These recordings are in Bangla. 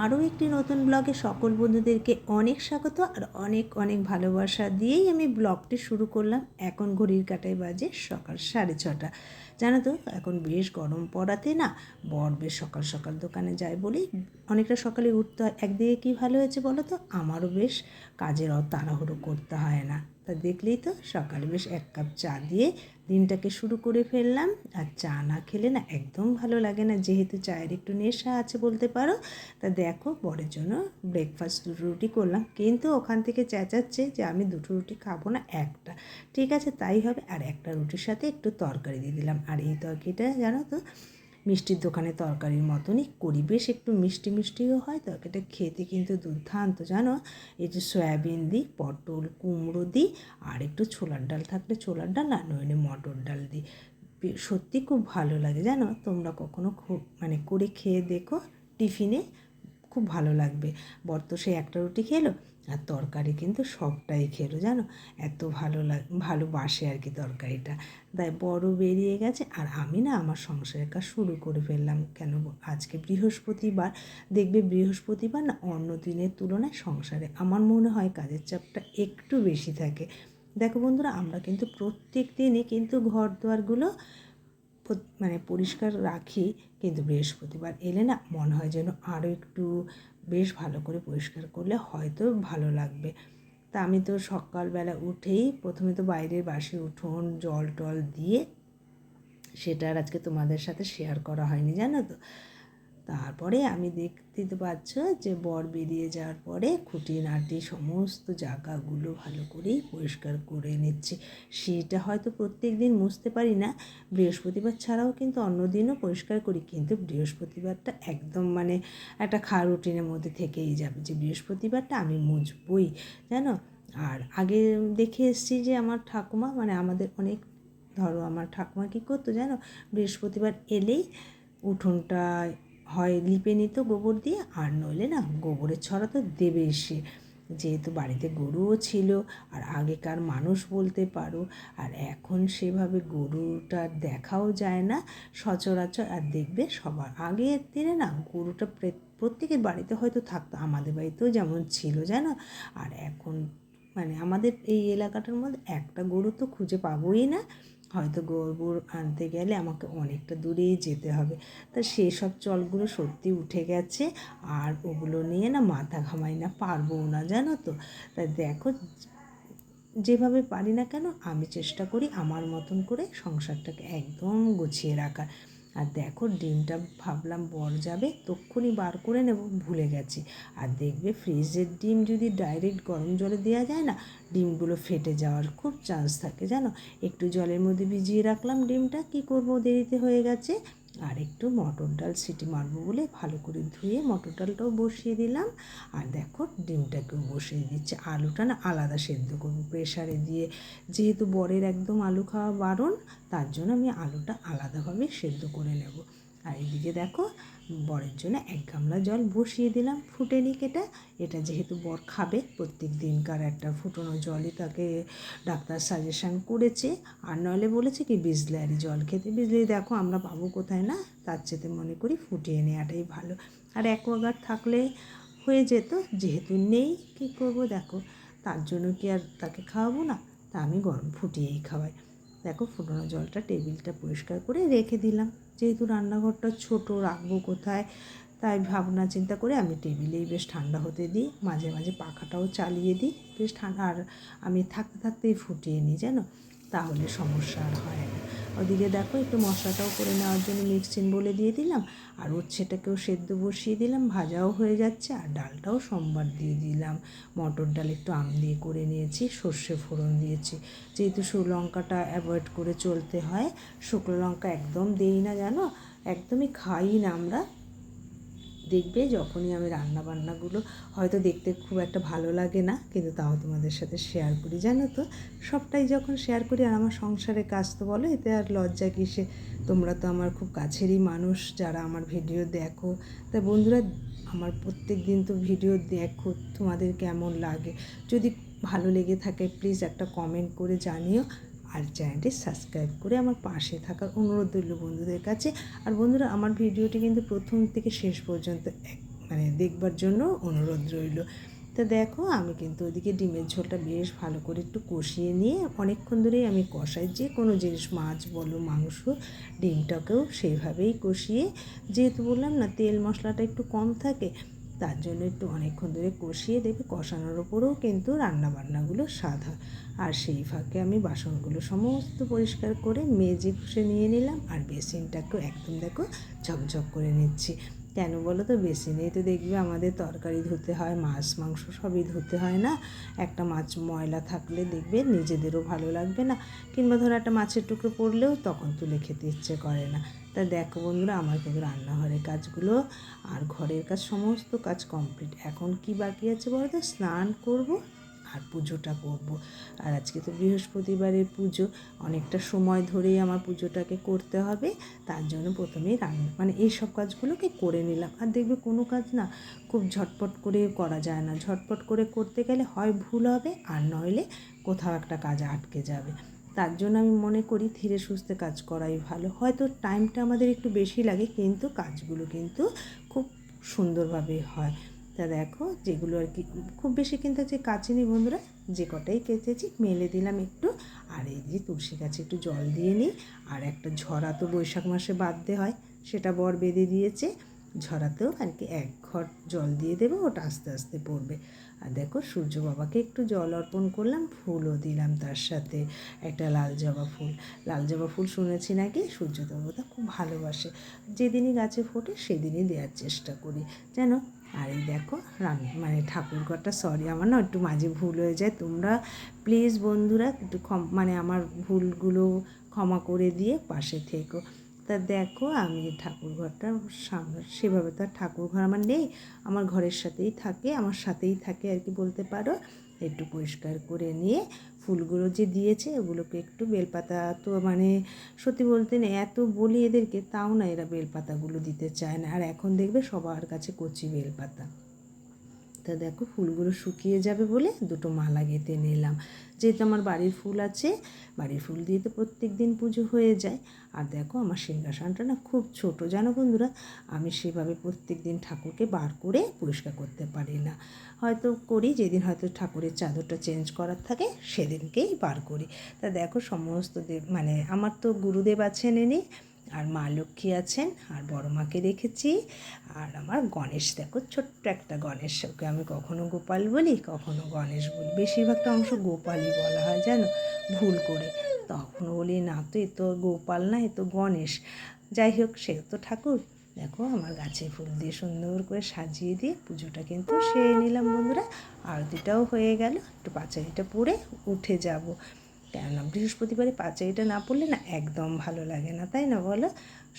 আরও একটি নতুন ব্লগে সকল বন্ধুদেরকে অনেক স্বাগত আর অনেক অনেক ভালোবাসা দিয়েই আমি ব্লগটি শুরু করলাম। এখন ঘড়ির কাঁটায় বাজে সকাল 6:30। জানো তো এখন বেশ গরম পড়াতে না বর বেশ সকাল সকাল দোকানে যায় বলেই অনেকটা সকালে উঠতে হয়। একদিকে কী ভালো হয়েছে বলো তো, আমারও বেশ কাজের তাড়াহুড়ো করতে হয় না। তা দেখলেই তো সকালে বেশ 1 কাপ চা দিয়ে দিনটাকে শুরু করে ফেললাম। আর চা না খেলে না একদম ভালো লাগে না, যেহেতু চায়ের একটু নেশা আছে বলতে পারো। তা দেখো বরের জন্য ব্রেকফাস্ট 2 রুটি করলাম, কিন্তু ওখান থেকে চেঁচাচ্ছে যে আমি 2টো রুটি খাবো না, একটা। ঠিক আছে তাই হবে, আর একটা রুটির সাথে একটু তরকারি দিয়ে দিলাম। আর এই তরকারিটা জানো তো মিষ্টির দোকানে তরকারির মতনই করি, বেশ একটু মিষ্টি মিষ্টিও হয়। তরকারিটা খেতে কিন্তু দুর্দান্ত জানো। এই যে সয়াবিন দিই, পটল কুমড়ো দিই, আর একটু ছোলার ডাল থাকলে ছোলার ডাল, আর নইলে মটর ডাল দিই। সত্যি খুব ভালো লাগে জানো। তোমরা কখনো খুব করে খেয়ে দেখো টিফিনে, খুব ভালো লাগবে। বর তো সে একটা রুটি খেলো, আর তরকারি কিন্তু সবটাই খেলো জানো। এত ভালোবাসে আর কি তরকারিটা। তাই বড় বেরিয়ে গেছে, আর আমি না আমার সংসারের কাজ শুরু করে ফেললাম। কেন আজকে বৃহস্পতিবার, দেখবে বৃহস্পতিবার না অন্য দিনের তুলনায় সংসারে আমার মনে হয় কাজের চাপটা একটু বেশি থাকে। দেখো বন্ধুরা, আমরা কিন্তু প্রত্যেক দিনই কিন্তু ঘর দুয়ারগুলো পরিষ্কার রাখি, কিন্তু বৃহস্পতিবার এলে না মনে হয় যেন আরও একটু বেশ ভালো করে পরিষ্কার করলে হয়তো ভালো লাগবে। তা আমি তো সকালবেলা উঠেই প্রথমে তো বাইরের বাসি উঠোন জল টল দিয়ে, সেটা আর আজকে তোমাদের সাথে শেয়ার করা হয়নি জানো তো। তারপরে আমি দেখতে তো পাচ্ছ যে বর বেরিয়ে যাওয়ার পরে খুঁটিনাটি সমস্ত জায়গাগুলো ভালো করেই পরিষ্কার করে নিচ্ছি। সেটা হয়তো প্রত্যেক দিন মুছতে পারি না, বৃহস্পতিবার ছাড়াও কিন্তু অন্য দিনও পরিষ্কার করি, কিন্তু বৃহস্পতিবারটা একদম একটা রুটিনের মধ্যে থেকেই যাবে যে বৃহস্পতিবারটা আমি মুছবই জানো। আর আগে দেখে এসেছি যে আমার ঠাকুমা আমাদের অনেক, ধরো আমার ঠাকুমা কী করতো জানো, বৃহস্পতিবার এলেই উঠোনটা হয় লিপে নিত গোবর দিয়ে, আর নইলে না গোবরের ছড়া তো দেবেই সে, যেহেতু বাড়িতে গরুও ছিল। আর আগেকার মানুষ বলতে পারো, আর এখন সেভাবে গরুটা দেখাও যায় না সচরাচর। আর দেখবে সবার আগের দিনে না গরুটা প্রত্যেকের বাড়িতে হয়তো থাকতো, আমাদের বাড়িতেও যেমন ছিল জানো। আর এখন আমাদের এই এলাকাটার মধ্যে একটা গরু তো খুঁজে পাবোই না, হয়তো গোবর আনতে গেলে আমাকে অনেকটা দূরেই যেতে হবে। তা সেসব চলগুলো সত্যি উঠে গেছে, আর ওগুলো নিয়ে না মাথা ঘামাই না, পারবও না জানো তো। তাই দেখো যেভাবে পারি না কেন আমি চেষ্টা করি আমার মতন করে সংসারটাকে একদম গুছিয়ে রাখার। আর দেখো ডিমটা ভাবলাম বর যাবে তক্ষুনি বার করে নেব, ভুলে গেছি। আর দেখবে ফ্রিজের ডিম যদি ডাইরেক্ট গরম জলে দেওয়া যায় না, ডিমগুলো ফেটে যাওয়ার খুব চান্স থাকে জানো। একটু জলের মধ্যে ভিজিয়ে রাখলাম ডিমটা, কি করব দেরিতে হয়ে গেছে। আর একটু মটর ডাল সিটি মারবো বলে ভালো করে ধুয়ে মটর ডালটাও বসিয়ে দিলাম। আর দেখো ডিমটাকেও বসিয়ে দিচ্ছি। আলুটা না আলাদা সেদ্ধ করবো প্রেশারে দিয়ে, যেহেতু বরের একদম আলু খাওয়া বারণ, তার জন্য আমি আলুটা আলাদাভাবে সেদ্ধ করে নেব। আর এদিকে দেখো বরের জন্য 1 গামলা জল বসিয়ে দিলাম, ফুটেনি এটা যেহেতু বর খাবে, প্রত্যেক দিনকার একটা ফুটোনো জলই তাকে ডাক্তার সাজেশান করেছে। আর নইলে বলেছে কি বিসলারি জল খেতে, বিসলারি দেখো আমরা পাবো কোথায় না, তার চেয়ে মনে করি ফুটিয়ে নেওয়াটাই ভালো। আর অ্যাকোয়াগার্ড থাকলে হয়ে যেত, যেহেতু নেই কী করবো দেখো, তার জন্য কি আর তাকে খাওয়াবো না, তা আমি গরম ফুটিয়েই খাওয়াই। দেখো ফুটানো জলটা টেবিলটা পরিষ্কার করে রেখে দিলাম, যেহেতু রান্নাঘরটা ছোট রাখবো কোথায়, তাই ভাবনা চিন্তা করে আমি টেবিলেই বেশ ঠান্ডা হতে দিই, মাঝে মাঝে পাখাটাও চালিয়ে দিই বেশ ঠান্ডা। আর আমি থাকতে থাকতেই ফুটিয়ে নিই জানো, তাহলে সমস্যা আর হয় না। ওদিকে দেখো একটু মশলাটাও করে নেওয়ার জন্য মিক্সিং বলে দিয়ে দিলাম, আর উচ্ছেটাকেও সেদ্ধ বসিয়ে দিলাম, ভাজাও হয়ে যাচ্ছে। আর ডালটাও সোমবার দিয়ে দিলাম, মটর ডাল একটু আম দিয়ে করে নিয়েছি, সর্ষে ফোড়ন দিয়েছি, যেহেতু লঙ্কাটা অ্যাভয়েড করে চলতে হয়, শুকনো লঙ্কা একদম দেই না জানো, একদমই খাই না আমরা। দেখবে যখনই আমি রান্নাবান্নাগুলো হয়তো দেখতে খুব একটা ভালো লাগে না, কিন্তু তাও তোমাদের সাথে শেয়ার করি জানো তো, সবটাই যখন শেয়ার করি। আর আমার সংসারের কাজ তো বলো, এতে আর লজ্জা কিসে, তোমরা তো আমার খুব কাছেরই মানুষ যারা আমার ভিডিও দেখো। তা বন্ধুরা, আমার প্রত্যেক দিন তো ভিডিও দেখো, তোমাদের কেমন লাগে, যদি ভালো লেগে থাকে প্লিজ একটা কমেন্ট করে জানিও। আর চ্যানেলটি সাবস্ক্রাইব করে আমার পাশে থাকার অনুরোধ রইল বন্ধুদের কাছে। আর বন্ধুরা, আমার ভিডিওটি কিন্তু প্রথম থেকে শেষ পর্যন্ত মানে দেখবার জন্য অনুরোধ রইল। তো দেখো আমি কিন্তু ওদিকে ডিমের ঝোলটা বেশ ভালো করে একটু কষিয়ে নিয়ে অনেকক্ষণ ধরেই আমি কষাই, যে কোনো জিনিস মাছ বলো মাংস, ডিমটাকেও সেইভাবেই কষিয়ে, যেহেতু বললাম না তেল মশলাটা একটু কম থাকে, তার জন্য একটু অনেকক্ষণ ধরে কষিয়ে দেবে। কষানোর ওপরেও কিন্তু রান্নাবান্নাগুলো স্বাদ হয়। আর সেই ফাঁকে আমি বাসনগুলো সমস্ত পরিষ্কার করে মেজে ঘষে নিয়ে নিলাম, আর বেসিনটাকেও একদম দেখো ঝকঝক করে নিচ্ছি। কেন বলো তো, বেসিনেই তো দেখবে আমাদের তরকারি ধুতে হয়, মাছ মাংস সবই ধুতে হয় না। একটা মাছ ময়লা থাকলে দেখবে নিজেদেরও ভালো লাগবে না, কিংবা ধরো একটা মাছের টুকরো পড়লেও তখন তুলে খেতে ইচ্ছে করে না। তা দেখো বন্ধুরা, আমার কিন্তু রান্নাঘরের কাজগুলো আর ঘরের কাজ সমস্ত কাজ কমপ্লিট। এখন কি বাকি আছে বলো তো, স্নান করব আর পুজোটা করব। আর আজকে তো বৃহস্পতিবারের পুজো, অনেকটা সময় ধরেই আমার পুজোটাকে করতে হবে। তার জন্য প্রথমেই মানে এই সব কাজগুলোকে করে নিলাম। আর দেখবে কোনো কাজ না খুব ঝটপট করে করা যায় না, ঝটপট করে করতে গেলে হয় ভুল হবে, আর নইলে কোথাও একটা কাজ আটকে যাবে। তার জন্য আমি মনে করি ধীরে সুস্থে কাজ করাই ভালো। হয়তো টাইমটা আমাদের একটু বেশি লাগে, কিন্তু কাজগুলো কিন্তু খুব সুন্দরভাবে হয়। তা দেখো যেগুলো আর কি খুব বেশি কিন্তু যে কাচিনি বন্ধুরা, যে কটাই কেচেছি মেলে দিলাম একটু। আর এই যে তুলসী গাছে একটু জল দিয়ে নিই। আর একটা ঝরা তো বৈশাখ মাসে বাঁধতে হয়, সেটা বর বেঁধে দিয়েছে। ঝরাতেও আর কি এক ঘট জল দিয়ে দেবো, ওটা আস্তে আস্তে পড়বে। আর দেখো সূর্য বাবাকে একটু জল অর্পণ করলাম, ফুলও দিলাম তার সাথে, একটা লাল জবা ফুল। লাল জবা ফুল শুনেছি নাকি সূর্য দেবতা খুব ভালোবাসে, যেদিনই গাছে ফোটে সেদিনই দেওয়ার চেষ্টা করি যেন। আর এই দেখো মানে ঠাকুরঘরটা, সরি আমার না একটু মাঝে ভুল হয়ে যায়, তোমরা প্লিজ বন্ধুরা একটু মানে আমার ভুলগুলো ক্ষমা করে দিয়ে পাশে থেকো। তা দেখো আমি ঠাকুরঘরটা সামনে, সেভাবে তো আর ঠাকুরঘর আমার নেই, আমার ঘরের সাথেই থাকে, আমার সাথেই থাকে আর কি বলতে পারো। একটু পরিষ্কার করে নিয়ে ফুলগুলো যে দিয়েছে ওগুলোকে একটু, বেলপাতা তো মানে সত্যি বলতে নেই, এত বলি এদেরকে তাও না এরা বেলপাতাগুলো দিতে চায় না। আর এখন দেখবে সবার কাছে কচি বেলপাতা। তা দেখো ফুলগুলো শুকিয়ে যাবে বলে দুটো মালা গেঁথে নিলাম, যেহেতু আমার বাড়ির ফুল আছে, বাড়ির ফুল দিয়ে তো প্রত্যেক দিন পুজো হয়ে যায়। আর দেখো আমার সিংহাসনটা না খুব ছোট জানো বন্ধুরা, আমি সেভাবে প্রত্যেক দিন ঠাকুরকে বার করে পরিষ্কার করতে পারি না। হয়তো করি যেদিন হয়তো ঠাকুরের চাদরটা চেঞ্জ করার থাকে সেদিনকেই বার করি। তা দেখো সমস্ত মানে আমার তো গুরুদেব আছেন এনে, আর মা লক্ষ্মী আছেন, আর বড় মাকে রেখেছি, আর আমার গণেশ দেখো ছোট্ট একটা গণেশ, ওকে আমি কখনো গোপাল বলি কখনো গণেশ বলি, বেশিরভাগটা অংশ গোপালই বলা হয় জানো, ভুল করে। তখনও বলি না তো এ তো গোপাল না, এ তো গণেশ। যাই হোক সে তো ঠাকুর। দেখো আমার গাছে ফুল দিয়ে সুন্দর করে সাজিয়ে দিয়ে পুজোটা কিন্তু সেরে নিলাম বন্ধুরা। আরতিটাও হয়ে গেল, একটু পাঁচালিটা পরে উঠে যাব, কেননা বৃহস্পতিবারে পাঁচালিটা না পড়লে না একদম ভালো লাগে না, তাই না বলো?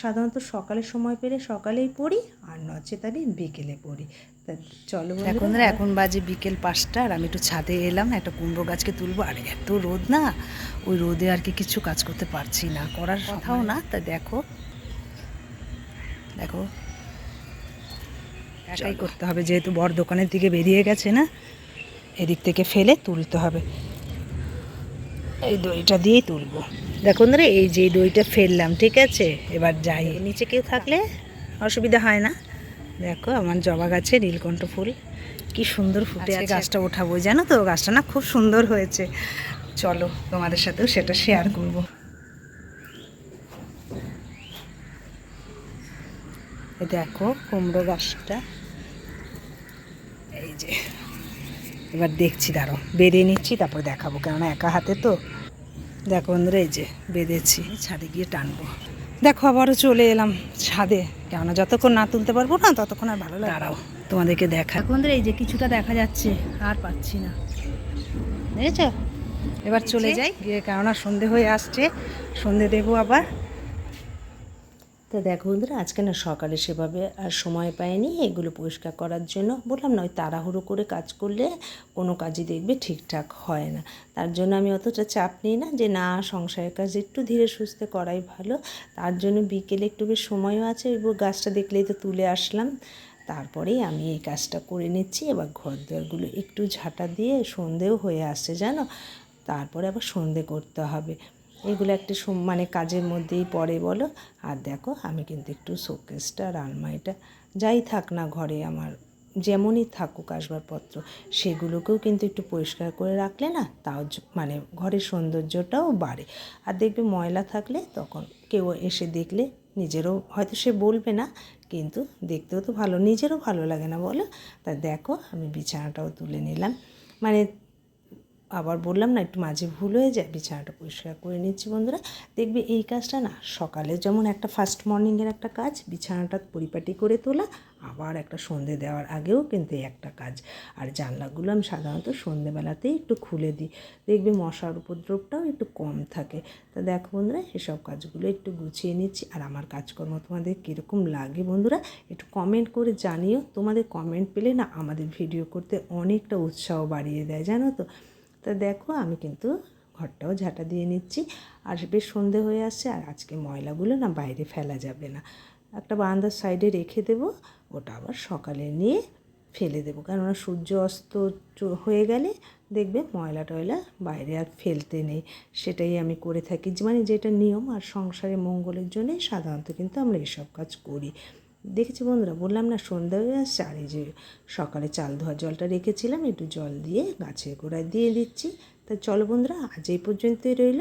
সাধারণত সকালে সময় পেলে সকালেই পড়ি, আর নচেত আমি বিকেলে পড়ি। তা চলো বন্ধুরা, এখন বাজে বিকেল 5টা, আর আমি একটু ছাদে এলাম, একটা কুমড়ো গাছকে তুলবো। আর এত রোদ না, ওই রোদে আর কি কিছু কাজ করতে পারছি না, করার কথাও না। তা দেখো দেখো একাই করতে হবে, যেহেতু বড় দোকানের দিকে বেরিয়ে গেছে না, এদিক থেকে ফেলে তুলতে হবে। এই দইটা দিয়েই তুলবো। দেখো বন্ধুরা, এই যে দইটা ফেললাম, ঠিক আছে, এবার যাই। নিচে কেউ থাকলে অসুবিধা হয় না। দেখো আমার জবা গাছে নীলকণ্ঠ ফুল কি সুন্দর ফুটে আছে। গাছটা ওঠাবো জানো তো, গাছটা না খুব সুন্দর হয়েছে। চলো তোমাদের সাথেও সেটা শেয়ার করব। এই দেখো কুমড়ো গাছটা, এই যে এবার দেখছি, দাঁড়ো বেঁধে নিচ্ছি তারপর দেখাবো, কেননা একা হাতে তো। দেখো বন্ধুরা, এই যে বেঁধেছি, ছাদে গিয়ে টানবো। দেখো আবারও চলে এলাম ছাদে, কেননা যতক্ষণ না তুলতে পারবো না ততক্ষণ আর ভালো লাগে। দাঁড়াও তোমাদেরকে দেখা। বন্ধুরা এই যে কিছুটা দেখা যাচ্ছে, আর পাচ্ছি না, দেখেছ? এবার চলে যাই গিয়ে, কেননা সন্ধে হয়ে আসছে, সন্ধে দেবো আবার। তো দেখো বন্ধুরা, আজকে না সকালে সেভাবে আর সময় পাইনি এগুলো পরিষ্কার করার জন্য। বললাম না ওই তাড়াহুড়ো করে কাজ করলে কোনো কাজই দেখবে ঠিকঠাক হয় না। তার জন্য আমি অতটা চাপ নিই না, যে না সংসারের কাজ একটু ধীরে সুস্থে করাই ভালো। তার জন্য বিকেলে একটু বেশ সময়ও আছে, গাছটা দেখলেই তো তুলে আসলাম, তারপরেই আমি এই কাজটা করে নিচ্ছি। এবার ঘর দুয়ারগুলো একটু ঝাঁটা দিয়ে, সন্ধেও হয়ে আসছে জানো, তারপরে আবার সন্ধে করতে হবে। এগুলো একটা মানে কাজের মধ্যেই পড়ে বলো। আর দেখো আমি কিন্তু একটু শোকেসটা আর আলমারিটা যাই থাক না ঘরে আমার, যেমনই থাকুক আসবাবপত্র, সেগুলোকেও কিন্তু একটু পরিষ্কার করে রাখলে না তাও মানে ঘরের সৌন্দর্যটাও বাড়ে। আর দেখবে ময়লা থাকলে তখন কেউ এসে দেখলে নিজেরও হয়তো সে বলবে না, কিন্তু দেখতেও তো ভালো, নিজেরও ভালো লাগে না বলো। তা দেখো আমি বিছানাটাও তুলে নিলাম, মানে আবার বললাম না একটু মাঝে ভুল হয়ে যায়, বিছানাটা পরিষ্কার করে নিচ্ছি বন্ধুরা। দেখবে এই কাজটা না সকালে যেমন একটা ফার্স্ট মর্নিংয়ের একটা কাজ, বিছানাটা পরিপাটি করে তোলা, আবার একটা সন্ধে দেওয়ার আগেও কিন্তু একটা কাজ। আর জানলাগুলো আমি সাধারণত সন্ধেবেলাতেই একটু খুলে দিই, দেখবে মশার উপদ্রবটাও একটু কম থাকে। তা দেখো বন্ধুরা এসব কাজগুলো একটু গুছিয়ে নিচ্ছি। আর আমার কাজকর্ম তোমাদের কীরকম লাগে বন্ধুরা একটু কমেন্ট করে জানিও। তোমাদের কমেন্ট পেলে না আমাদের ভিডিও করতে অনেকটা উৎসাহ বাড়িয়ে দেয়, জানো তো। তা দেখো আমি কিন্তু ঘরটাও ঝাঁটা দিয়ে নিচ্ছি, আর বেশ সন্ধে হয়ে আসছে। আর আজকে ময়লাগুলো না বাইরে ফেলা যাবে না, একটা বারান্দার সাইডে রেখে দেবো, ওটা আবার সকালে নিয়ে ফেলে দেবো, কেননা সূর্য অস্ত হয়ে গেলে দেখবে ময়লা টয়লা বাইরে আর ফেলতে নেই। সেটাই আমি করে থাকি, মানে যেটা নিয়ম আর সংসারে মঙ্গলের জন্যই সাধারণত কিন্তু আমরা এসব কাজ করি। দেখেছি বন্ধুরা, বললাম না সন্ধ্যা হয়ে আসছে। আর এই যে সকালে চাল ধোয়ার জলটা রেখেছিলাম, একটু জল দিয়ে গাছের গোড়ায় দিয়ে দিচ্ছি। তা চলো বন্ধুরা আজ এই পর্যন্তই রইল।